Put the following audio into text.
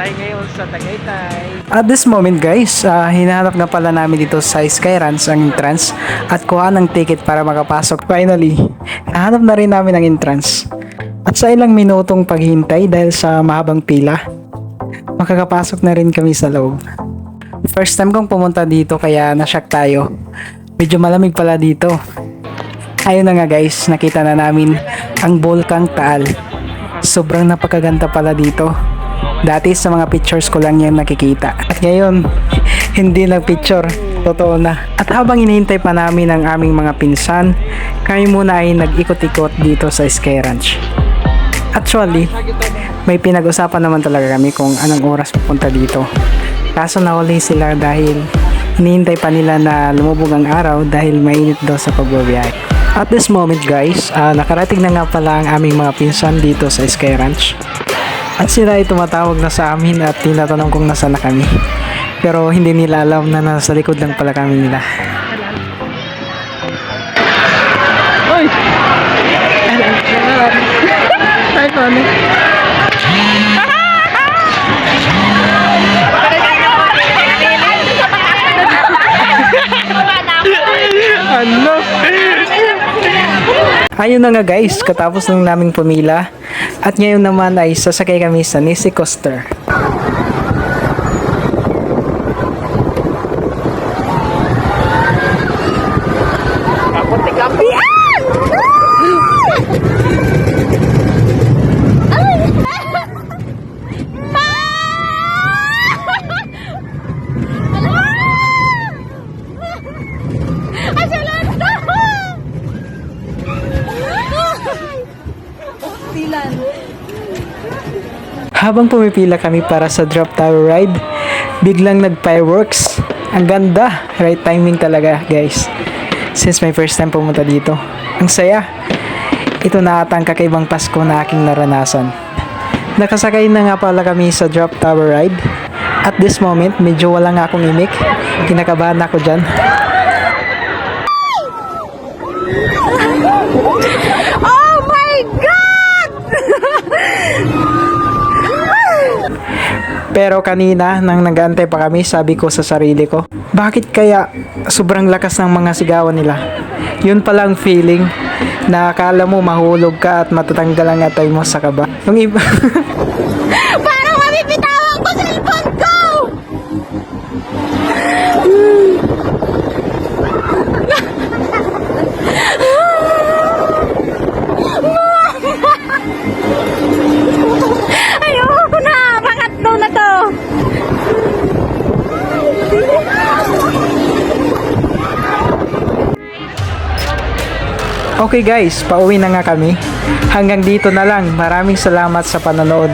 tayo ngayon sa Tagaytay. At this moment guys, hinahanap nga pala namin dito sa Skyruns ang entrance at kuha ng ticket para makapasok. Finally, nahanap na rin namin ang entrance. At sa ilang minutong paghintay dahil sa mahabang pila, makakapasok na rin kami sa loob. First time kong pumunta dito kaya nashock tayo. Medyo malamig pala dito. Ayun na nga guys, nakita na namin ang Bulkang Taal. Sobrang napakaganda pala dito. Dati sa mga pictures ko lang yan nakikita. At ngayon, hindi na picture. Totoo na. At habang inihintay pa namin ang aming mga pinsan, kami muna ay nag-ikot-ikot dito sa Sky Ranch. Actually, may pinag-usapan naman talaga kami kung anong oras pupunta dito. Kaso nahuli sila dahil hinihintay pa nila na lumubog ang araw dahil mainit daw sa pagbabiyahe. At this moment guys, nakarating na nga pala ang aming mga pinsan dito sa Sky Ranch. At sila ay tumatawag na sa amin at tinatanong kung nasaan na kami. Pero hindi nila alam na nasa likod lang pala kami nila. Uy! Hi, Tony. Ano? Ayun na nga guys, katapos nung naming pumila. At ngayon naman ay sasakay kami sa Nisi Coaster. Habang pumipila kami para sa drop tower ride, biglang nag-fireworks. Ang ganda, right timing talaga guys. Since my first time pumunta dito, ang saya. Ito na ata ang kakaibang Pasko na aking naranasan. Nakasakay na nga pala kami sa drop tower ride. At this moment, medyo wala nga akong imik. Kinakabahan ako dyan. Oh my God! Pero kanina, nang nag-aantay pa kami, sabi ko sa sarili ko, bakit kaya sobrang lakas ng mga sigawan nila? Yun pala ang feeling na akala mo mahulog ka at matatanggal ang atay mo sa kaba. Yung iba... Parang mabibitawan ko sa cellphone ko! Ayoko na! Pangatlo na to! Okay guys, pauwi na nga kami. Hanggang dito na lang. Maraming salamat sa panonood.